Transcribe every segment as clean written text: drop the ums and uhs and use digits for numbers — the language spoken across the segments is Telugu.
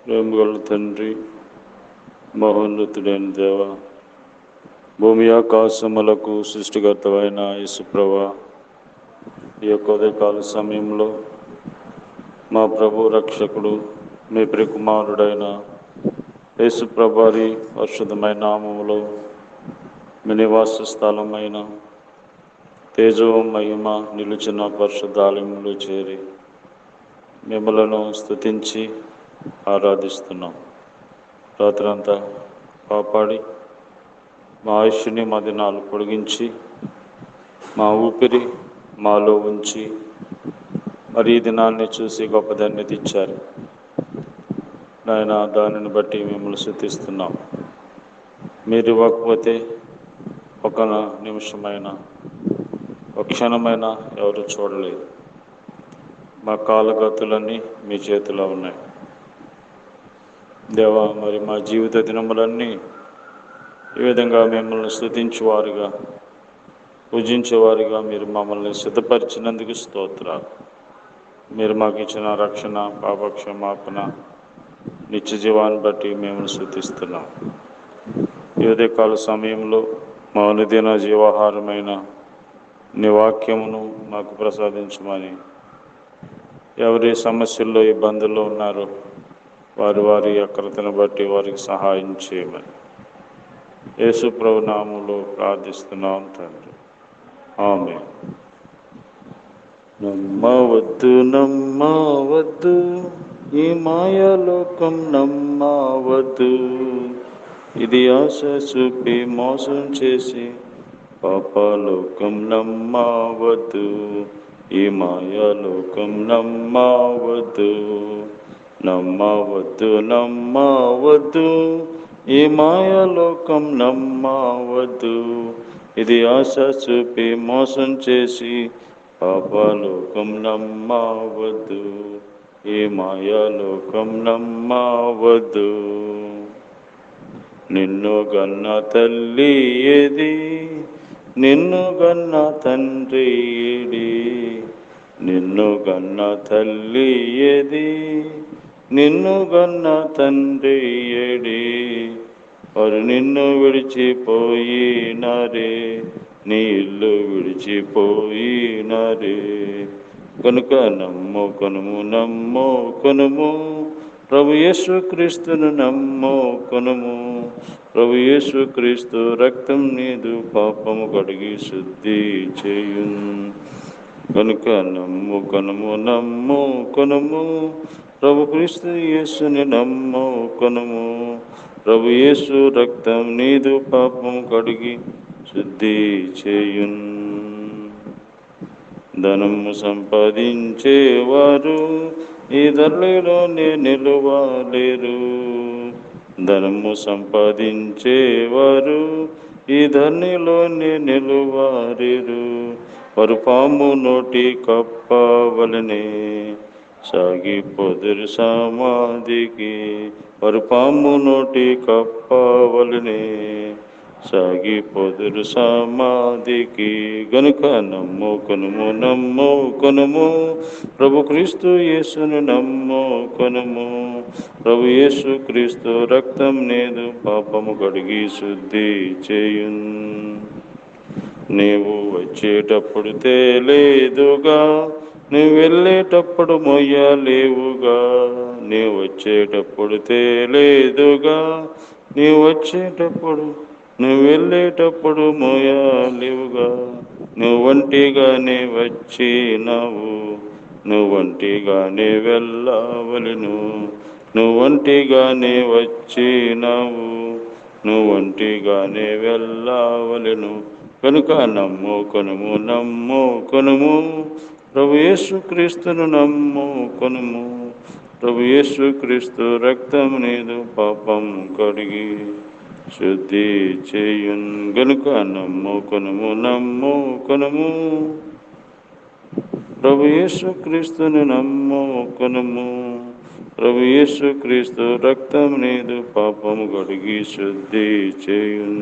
ప్రేమగల తండ్రి, మహోన్నతుడైన దేవ, భూమి ఆకాశములకు సృష్టికర్తవైన యేసుప్రభా, ఈ యొక్క ఉదయకాల సమయంలో మా ప్రభు రక్షకుడు మీ ప్రియకుమారుడైన యేసుప్రభారి పరిశుద్ధమైన నామములో మీ నివాస స్థలమైన తేజో మహిమ నిలిచిన పరిశుద్ధాలయంలో చేరి మిమ్మలను స్తుతించి ఆరాధిస్తున్నాం. రాత్రంతా కాపాడి మా ఆయుష్ని మా దినాలు పొడిగించి మా ఊపిరి మాలో ఉంచి మరి ఈ దినాన్ని చూసి గొప్ప ధన్యత ఇచ్చారు నాయన. దానిని బట్టి మిమ్మల్ని స్తుతిస్తున్నాం. మీరు ఇవ్వకపోతే ఒక నిమిషమైన ఒక క్షణమైన ఎవరు చూడలేదు. మా కాలగతులన్నీ మీ చేతిలో ఉన్నాయి దేవా. మరి మా జీవిత దినములన్నీ ఈ విధంగా మిమ్మల్ని స్తుతించేవారుగా, పూజించేవారుగా మీరు మమ్మల్ని సిద్ధపరిచినందుకు స్తోత్రాలు. మీరు మాకు ఇచ్చిన రక్షణ, పాపక్షమాపణ, నిత్య జీవాన్ని బట్టి మిమ్మల్ని స్తుతిస్తున్నాం. ఈ ఉదయకాల సమయంలో మా అనుదిన జీవాహారమైన నీ వాక్యమును మాకు ప్రసాదించమని, ఎవరి సమస్యల్లో ఇబ్బందుల్లో ఉన్నారో వారి వారి అక్రతను బట్టి వారికి సహాయం చేయమని యేసు ప్రభు నామములో ప్రార్థిస్తున్నాం తండ్రి, ఆమేన్. నమ్మవద్దు నమ్మవద్దు ఈ మాయాలోకం నమ్మవద్దు, ఇది ఆశ చూపి మోసం చేసి పాపలోకం నమ్మవద్దు, ఈ మాయాలోకం నమ్మవద్దు. నమ్మవద్దు నమ్మవద్దు ఈ మాయాలోకం నమ్మవద్దు, ఇది ఆశ చూపి మోసం చేసి పాపలోకం నమ్మవద్దు, ఈ మాయాలోకం నమ్మవద్దు. నిన్ను గన్న తల్లి ఏది, నిన్ను గన్న తండ్రి ఏడి, నిన్ను గన్న తల్లి ఏది, నిన్ను గన్న తండ్రి ఏడి, వారు నిన్ను విడిచిపోయినారే, నీ ఇల్లు విడిచిపోయినారే. కనుక నమ్ము కొనుము, నమ్ము కొనుము, ప్రభు యేసు క్రీస్తును నమ్ము కొనుము. ప్రభు యేసు క్రీస్తు రక్తం నీదు పాపము కడిగి శుద్ధి చేయున్. కనుక నమ్ము కొనుము, నమ్ము కొనుము, ప్రభు క్రీస్తు యేసుని నమ్ము కొనుము. ప్రభు యేసు రక్తం నీదు పాపము కడిగి శుద్ధి చేయున్. ధనము సంపాదించేవారు ఈ ధరలోనే నిలువలేరు, ధనము సంపాదించేవారు ఈ ధరలోనే నిలువలేరు. వారు పాము నోటి కప్పవలనే సాగిపోదురు సమాధికి, వారు పాము నోటి కప్పవలనే సాగిపోదురు సమాధికి. గనుక నమ్ము కొనుము, నమ్ము కొనుము, ప్రభు క్రీస్తు యేసును నమ్ము కొనుము. ప్రభు యేసు క్రీస్తు రక్తం నీదు పాపము కడిగి శుద్ధి చేయున్. నీవు వచ్చేటప్పుడు తేలేదుగా, నువ్వు వెళ్ళేటప్పుడు మొయ్యలేవుగా. నీవు వచ్చేటప్పుడు తేలేదుగా, నీవు వచ్చేటప్పుడు నువ్వు వెళ్ళేటప్పుడు మోయాలివుగా. నువ్వు ఒంటిగానే వచ్చినావు, నువ్వు ఒంటిగానే వెళ్ళవలెను. నువ్వు ఒంటిగానే వచ్చినావు, నువ్వు ఒంటిగానే వెళ్ళవలెను. కనుక నమ్ము కొనుము, నమ్ము కొనుము, ప్రభు యేసు క్రీస్తును నమ్ము కొనుము. ప్రభు యేసు క్రీస్తు రక్తం నీదు పాపం కడిగి శుద్ధి చేయున్. గనుక నమ్ము కొనుము, నమ్ము కొనుము, ప్రభు యేసు క్రీస్తును నమ్ము కొనుము. ప్రభు యేసు క్రీస్తు రక్తం నీదు పాపము కడిగి శుద్ధి చేయున్.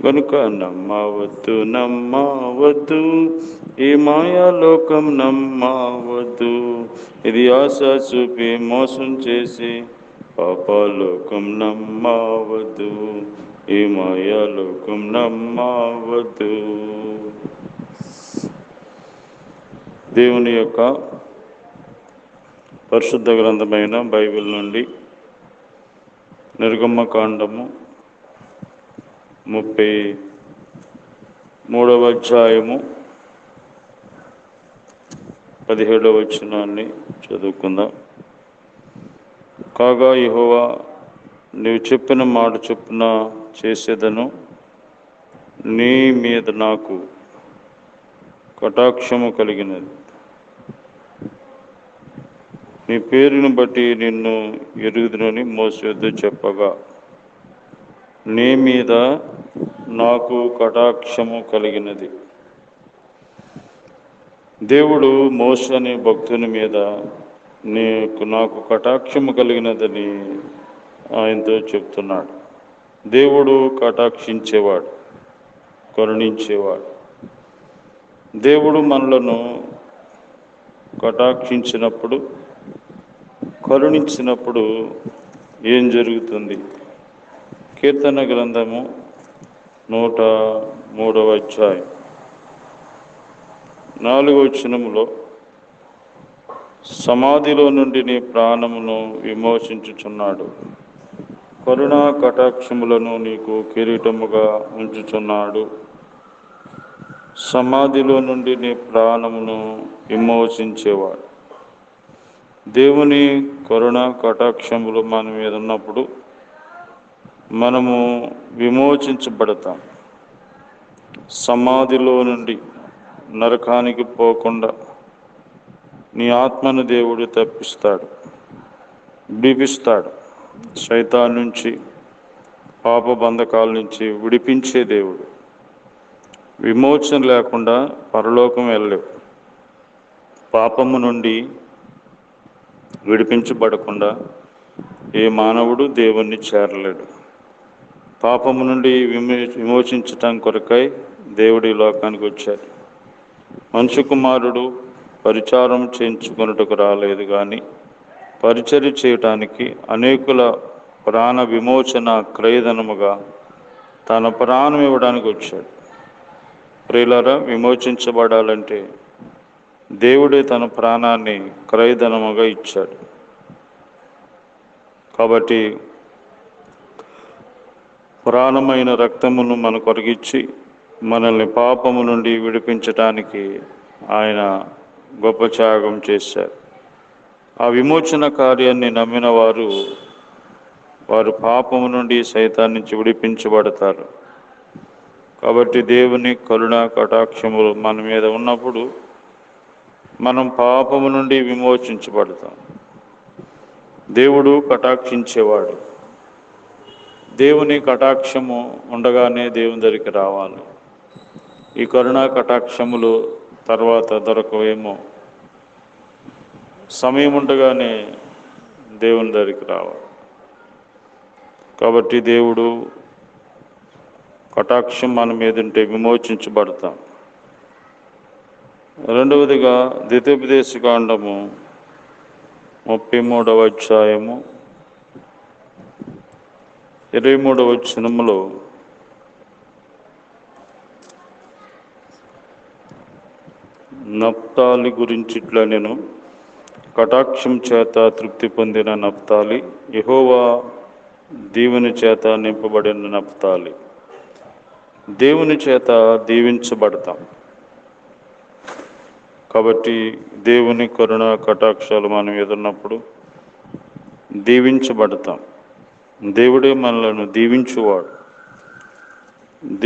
గనుక నమ్మవద్దు నమ్మవద్దు ఈ మాయాలోకం నమ్మవద్దు, ఇది ఆశ చూపి మోసం చేసి పాపలోకం నమ్మవద్దు, ఈ మాయాలోకం నమ్మవద్దు. దేవుని యొక్క పరిశుద్ధ గ్రంథమైన బైబిల్ నుండి నిర్గమకాండము 33వ అధ్యాయము 17వ వచనాన్ని చదువుకుందాం. కాగా యెహోవా, నీవు చెప్పిన మాట చొప్పున చేసేదను, నీ మీద నాకు కటాక్షము కలిగినది. నీ పేరును బట్టి నిన్ను ఎరుగుదునని మోషే యొద్ద చెప్పగా, నీ మీద నాకు కటాక్షము కలిగినది. దేవుడు మోషే అనే భక్తుని మీద నాకు కటాక్షము కలిగినదని ఆయనతో చెప్తున్నాడు. దేవుడు కటాక్షించేవాడు, కరుణించేవాడు. దేవుడు మనలను కటాక్షించినప్పుడు, కరుణించినప్పుడు ఏం జరుగుతుంది? కీర్తన గ్రంథము 103వ అధ్యాయం 4వ వచనములో, సమాధిలో నుండి నీ ప్రాణమును విమోచించుచున్నాడు, కరుణా కటాక్షములను నీకు కిరీటముగా ఉంచుచున్నాడు. సమాధిలో నుండి నీ ప్రాణమును విమోచించేవాడు. దేవుని కరుణ కటాక్షములు మన మీద ఉన్నప్పుడు మనము విమోచించబడతాం. సమాధిలో నుండి నరకానికి పోకుండా నీ ఆత్మను దేవుడు తప్పిస్తాడు, విడిపిస్తాడు. సైతాన్ నుంచి, పాప బంధకాల నుంచి విడిపించే దేవుడు. విమోచన లేకుండా పరలోకం వెళ్ళలేవు. పాపము నుండి విడిపించబడకుండా ఏ మానవుడు దేవుణ్ణి చేరలేడు. పాపము నుండి విమోచించటం కొరకై దేవుడి లోకానికి వచ్చాడు. మనుష్య కుమారుడు పరిచారం చేయించుకొనుటకు రాలేదు, కానీ పరిచర్య చేయటానికి, అనేకుల ప్రాణ విమోచన క్రయధనముగా తన ప్రాణం ఇవ్వడానికి వచ్చాడు. ప్రియులారా, విమోచించబడాలంటే దేవుడే తన ప్రాణాన్ని క్రయధనముగా ఇచ్చాడు. కాబట్టి ప్రాణమైన రక్తమును మన కొరగిచ్చి మనల్ని పాపము నుండి విడిపించటానికి ఆయన గొప్ప త్యాగం చేశారు. ఆ విమోచన కార్యాన్ని నమ్మిన వారు పాపము నుండి సైతాన్ నుంచి విడిపించబడతారు. కాబట్టి దేవుని కరుణ కటాక్షములు మన మీద ఉన్నప్పుడు మనం పాపము నుండి విమోచించబడతాం. దేవుడు కటాక్షించేవాడు. దేవుని కటాక్షము ఉండగానే దేవుని దగ్గరికి రావాలి. ఈ కరుణా కటాక్షములు తర్వాత దొరకవేమో. సమయం ఉండగానే దేవుని దగ్గరికి రావాలి. కాబట్టి దేవుడు కటాక్షం మన మీద ఉంటే విమోచించబడతాం. రెండవదిగా ద్వితీయోపదేశకాండము 33వ అధ్యాయము 23వ వచనములో, నప్తాలి గురించి ఇట్లా, నేను కటాక్షం చేత తృప్తి పొందిన నప్తాలి, యెహోవా దీవెని చేత నింపబడిన నప్తాలి. దేవుని చేత దీవించబడతాం. కాబట్టి దేవుని కరుణ కటాక్షాలు మన మీద ఉన్నప్పుడు దీవించబడతాం. దేవుడే మనలను దీవించువాడు.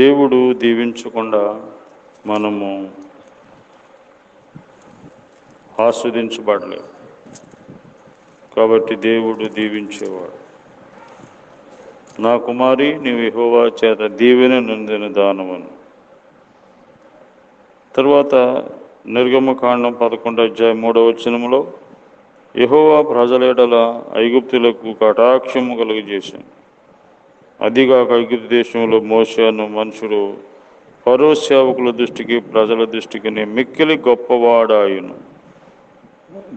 దేవుడు దీవించకుండా మనము ఆస్వాదించబడలేము. కాబట్టి దేవుడు దీవించేవాడు. నా కుమారి, నీవు యెహోవా చేత దీవెన నొందిన దానవను. తర్వాత నిర్గమకాండం 11వ అధ్యాయం 3వ వచనములో, యెహోవా ప్రజల ఎడల ఐగుప్తులకు కటాక్షము కలుగజేశాను. అదిగాక ఐగుప్తు దేశంలో మోషేను మనుషులు ఫరో సేవకుల దృష్టికి ప్రజల దృష్టికి మిక్కిలి గొప్పవాడాయును.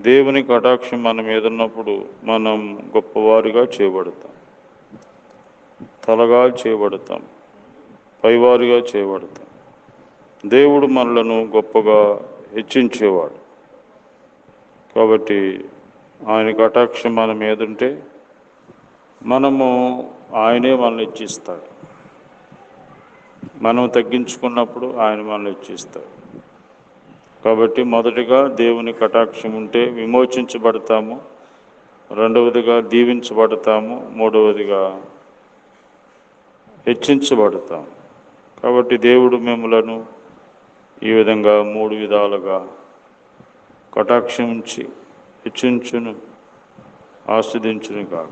దేవుని కటాక్షం మన మీద ఉన్నప్పుడు మనం గొప్పవారిగా చేయబడతాం, తలగా చేయబడతాం, పైవారిగా చేయబడతాం. దేవుడు మనలను గొప్పగా హెచ్చించేవాడు. కాబట్టి ఆయన కటాక్షం మన మీద ఉంటే మనము ఆయనే మనల్ని హెచ్చిస్తాడు. మనం తగ్గించుకున్నప్పుడు ఆయన మనల్ని హెచ్చిస్తాడు. కాబట్టి మొదటిగా దేవుని కటాక్షం ఉంటే విమోచించబడతాము, రెండవదిగా దీవించబడతాము, మూడవదిగా హెచ్చించబడతాము. కాబట్టి దేవుడు మిమ్మలను ఈ విధంగా 3 విధాలుగా కటాక్షించి హెచ్చించును, ఆస్వాదించును కాక.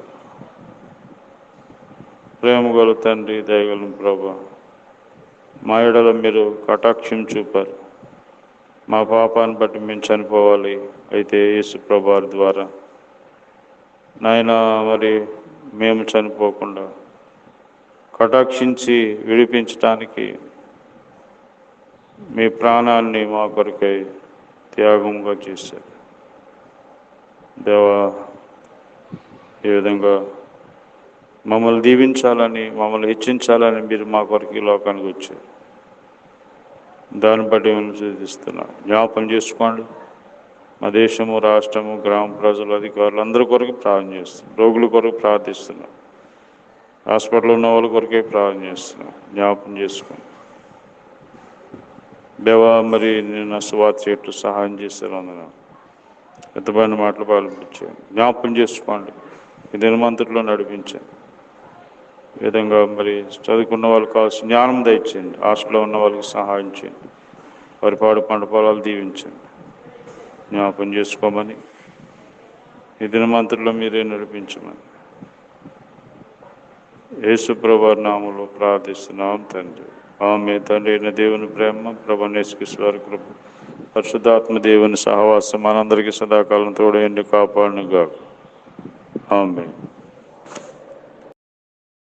ప్రేమగల తండ్రి, దయగల ప్రభా, మా ఎడల మీరు కటాక్షం చూపారు. మా పాపాన్ని బట్టి మేము చనిపోవాలి. అయితే యేసు ప్రభువారి ద్వారా నాయన మరి మేము చనిపోకుండా కటాక్షించి విడిపించటానికి మీ ప్రాణాన్ని మా కొరకై త్యాగంగా చేశారు. దేవా, ఈ విధంగా మమ్మల్ని దీవించాలని, మమ్మల్ని హెచ్చించాలని మీరు మా కొరకు ఈ లోకానికి వచ్చారు. దాన్ని బట్టి మేము చూపిస్తున్నాం. జ్ఞాపకం చేసుకోండి. మా దేశము, రాష్ట్రము, గ్రామ ప్రజలు, అధికారులు అందరి కొరకు ప్రార్థన చేస్తున్నాం. రోగుల కొరకు ప్రార్థిస్తున్నాం. హాస్పిటల్లో ఉన్న వాళ్ళ కొరకే ప్రార్థన చేస్తున్నాం. జ్ఞాపకం చేసుకోండి. దేవా, మరి నేను సువార్త చేయట్లు సహాయం చేశారు. అందున ఎంతమంది మాటలు పాల్పించాను. జ్ఞాపకం చేసుకోండి. ఈ దినమంతట్లో నడిపించండి. ఈ విధంగా మరి చదువుకున్న వాళ్ళకి కావాల్సిన జ్ఞానం దయచేయండి. హాస్టల్లో ఉన్న వాళ్ళకి సహాయం చేయండి. వారి పాడు పంట పొలాలు దీవించండి. జ్ఞాపకం చేసుకోమని ఈ దినమంతట్లో మీరే నడిపించమని యేసు ప్రభువారి నామములో ప్రార్థిస్తున్నాం తండ్రి. ఆమె. తండ్రి అయిన దేవుని ప్రేమ, ప్రభువైన యేసుక్రీస్తు వారి కృప, పరిశుద్ధాత్మ దేవుని సహవాసం మనందరికీ సదాకాలం తోడైండి కాపాడును గాక. ఆమేన్.